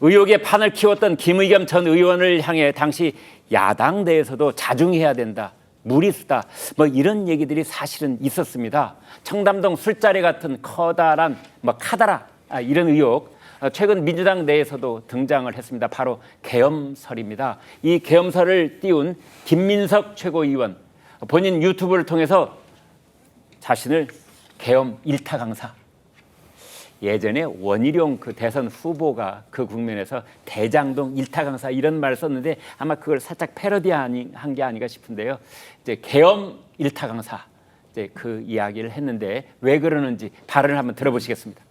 의혹의 판을 키웠던 김의겸 전 의원을 향해 당시 야당 내에서도 자중해야 된다, 무리수다, 뭐 이런 얘기들이 사실은 있었습니다. 청담동 술자리 같은 커다란 카다라 이런 의혹 최근 민주당 내에서도 등장을 했습니다. 바로 계엄설입니다. 이 계엄설을 띄운 김민석 최고위원, 본인 유튜브를 통해서 자신을 계엄 일타 강사, 예전에 원희룡 그 대선 후보가 그 국면에서 대장동 일타 강사 이런 말을 썼는데 아마 그걸 살짝 패러디한 게 아닌가 싶은데요. 이제 계엄 일타 강사 이제 그 이야기를 했는데 왜 그러는지 발언을 한번 들어보시겠습니다.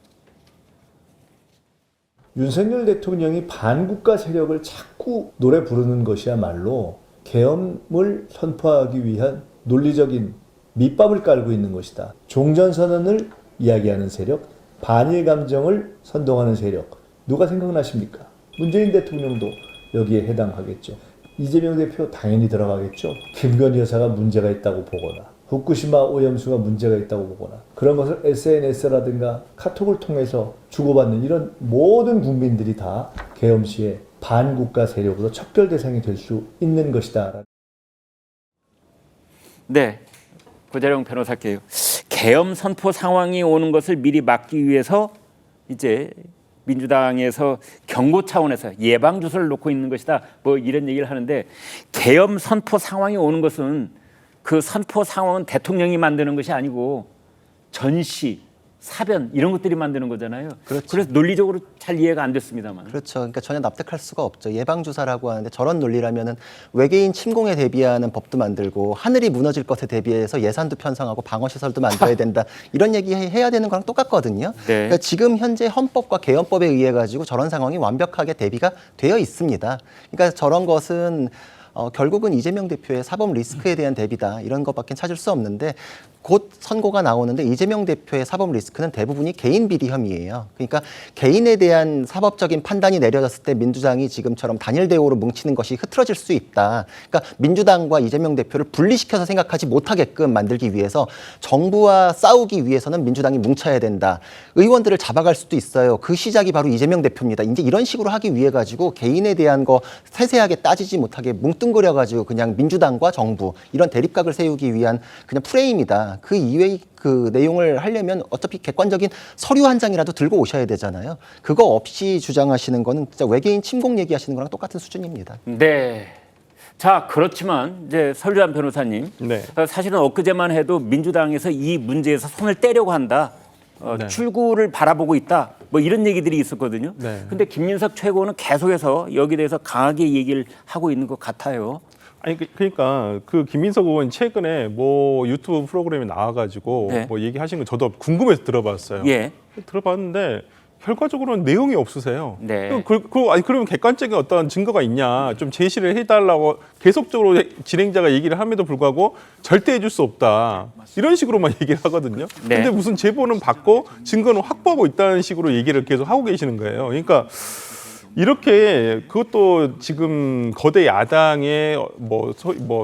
윤석열 대통령이 반국가 세력을 자꾸 노래 부르는 것이야말로 계엄을 선포하기 위한 논리적인 밑밥을 깔고 있는 것이다. 종전선언을 이야기하는 세력, 반일 감정을 선동하는 세력, 누가 생각나십니까? 문재인 대통령도 여기에 해당하겠죠. 이재명 대표 당연히 들어가겠죠. 김건희 여사가 문제가 있다고 보거나 후쿠시마 오염수가 문제가 있다고 보거나 그런 것을 SNS라든가 카톡을 통해서 주고받는 이런 모든 국민들이 다 계엄 시에 반국가 세력으로 척결 대상이 될 수 있는 것이다. 네, 고재룡 변호사께요. 계엄 선포 상황이 오는 것을 미리 막기 위해서 이제 민주당에서 경고 차원에서 예방 주사를 놓고 있는 것이다. 뭐 이런 얘기를 하는데 계엄 선포 상황이 오는 것은 그 선포 상황은 대통령이 만드는 것이 아니고 전시, 사변 이런 것들이 만드는 거잖아요. 그렇죠. 그래서 논리적으로 잘 이해가 안 됐습니다만. 그렇죠. 그러니까 전혀 납득할 수가 없죠. 예방주사라고 하는데 저런 논리라면은 외계인 침공에 대비하는 법도 만들고 하늘이 무너질 것에 대비해서 예산도 편성하고 방어시설도 만들어야 된다. 이런 얘기 해야 되는 거랑 똑같거든요. 네. 그러니까 지금 현재 헌법과 개헌법에 의해 가지고 저런 상황이 완벽하게 대비가 되어 있습니다. 그러니까 저런 것은 결국은 이재명 대표의 사법 리스크에 대한 대비다. 이런 것밖에 찾을 수 없는데 곧 선고가 나오는데 이재명 대표의 사법 리스크는 대부분이 개인 비리 혐의예요. 그러니까 개인에 대한 사법적인 판단이 내려졌을 때 민주당이 지금처럼 단일 대우로 뭉치는 것이 흐트러질 수 있다. 그러니까 민주당과 이재명 대표를 분리시켜서 생각하지 못하게끔 만들기 위해서 정부와 싸우기 위해서는 민주당이 뭉쳐야 된다. 의원들을 잡아갈 수도 있어요. 그 시작이 바로 이재명 대표입니다. 이제 이런 식으로 하기 위해 가지고 개인에 대한 거 세세하게 따지지 못하게 뭉뚱그려 가지고 그냥 민주당과 정부 이런 대립각을 세우기 위한 그냥 프레임이다. 그 이외의 그 내용을 하려면 어차피 객관적인 서류 한 장이라도 들고 오셔야 되잖아요. 그거 없이 주장하시는 거는 진짜 외계인 침공 얘기하시는 거랑 똑같은 수준입니다. 네. 자, 그렇지만 이제 설주한 변호사님, 네. 사실은 엊그제만 해도 민주당에서 이 문제에서 손을 떼려고 한다. 네. 출구를 바라보고 있다. 뭐 이런 얘기들이 있었거든요. 네. 근데 김민석 최고는 계속해서 여기에 대해서 강하게 얘기를 하고 있는 것 같아요. 아니 그러니까 그 김민석 의원 최근에 뭐 유튜브 프로그램에 나와가지고 네. 뭐 얘기하신 거 저도 궁금해서 들어봤어요. 예. 들어봤는데 결과적으로는 내용이 없으세요. 네. 아니 그러면 객관적인 어떤 증거가 있냐 좀 제시를 해달라고 계속적으로 진행자가 얘기를 함에도 불구하고 절대 해줄 수 없다 이런 식으로만 얘기를 하거든요. 네. 근데 무슨 제보는 받고 증거는 확보하고 있다는 식으로 얘기를 계속 하고 계시는 거예요. 그러니까. 이렇게 그것도 지금 거대 야당의 뭐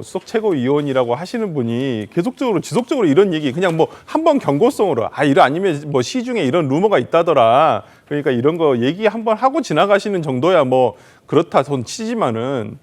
수석 최고위원이라고 하시는 분이 계속적으로 지속적으로 이런 얘기 그냥 뭐 한 번 경고성으로 이거 아니면 뭐 시중에 이런 루머가 있다더라 그러니까 이런 거 얘기 한 번 하고 지나가시는 정도야 뭐 그렇다 손 치지만은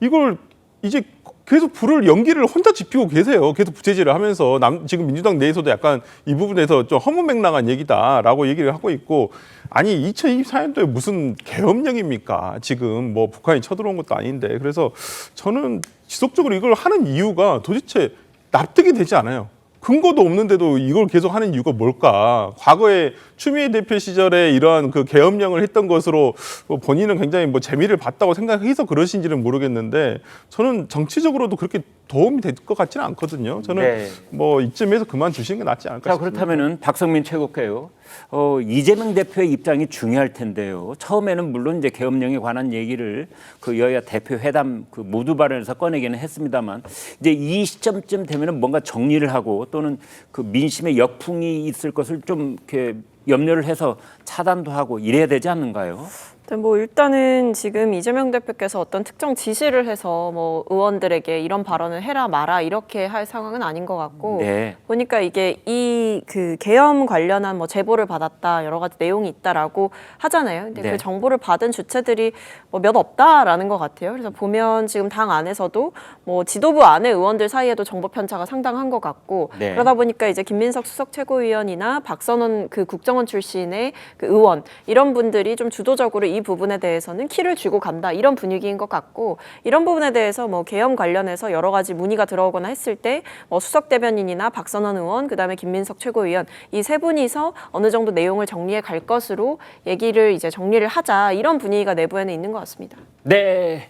이걸 이제 계속 불을 연기를 혼자 지피고 계세요. 계속 부채질을 하면서 지금 민주당 내에서도 약간 이 부분에서 좀 허무맹랑한 얘기다라고 얘기를 하고 있고 아니 2024년도에 무슨 계엄령입니까? 지금 뭐 북한이 쳐들어온 것도 아닌데 그래서 저는 지속적으로 이걸 하는 이유가 도대체 납득이 되지 않아요. 근거도 없는데도 이걸 계속 하는 이유가 뭘까? 과거에 추미애 대표 시절에 이러한 그 계엄령을 했던 것으로 본인은 굉장히 뭐 재미를 봤다고 생각해서 그러신지는 모르겠는데 저는 정치적으로도 그렇게 도움이 될 것 같지는 않거든요. 저는 네. 뭐 이쯤에서 그만두시는 게 낫지 않을까 자, 싶습니다. 그렇다면은 박성민 최고께요. 이재명 대표의 입장이 중요할 텐데요. 처음에는 물론 이제 계엄령에 관한 얘기를 그 여야 대표 회담 그 모두 발언에서 꺼내기는 했습니다만 이제 이 시점쯤 되면은 뭔가 정리를 하고 또는 그 민심의 역풍이 있을 것을 좀 이렇게 염려를 해서 차단도 하고 이래야 되지 않는가요? 네, 뭐 일단은 지금 이재명 대표께서 어떤 특정 지시를 해서 뭐 의원들에게 이런 발언을 해라 마라 이렇게 할 상황은 아닌 것 같고 네. 보니까 이게 이 그 계엄 관련한 뭐 제보를 받았다 여러 가지 내용이 있다라고 하잖아요. 근데 네. 그 정보를 받은 주체들이 뭐 몇 없다라는 것 같아요. 그래서 보면 지금 당 안에서도 뭐 지도부 안에 의원들 사이에도 정보 편차가 상당한 것 같고 네. 그러다 보니까 이제 김민석 수석 최고위원이나 박선원 그 국정원 출신의 그 의원 이런 분들이 좀 주도적으로 이 부분에 대해서는 키를 쥐고 간다 이런 분위기인 것 같고 이런 부분에 대해서 뭐 계엄 관련해서 여러 가지 문의가 들어오거나 했을 때 뭐 수석 대변인이나 박선원 의원 그다음에 김민석 최고위원 이 세 분이서 어느 정도 내용을 정리해 갈 것으로 얘기를 이제 정리를 하자 이런 분위기가 내부에는 있는 것 같습니다. 네.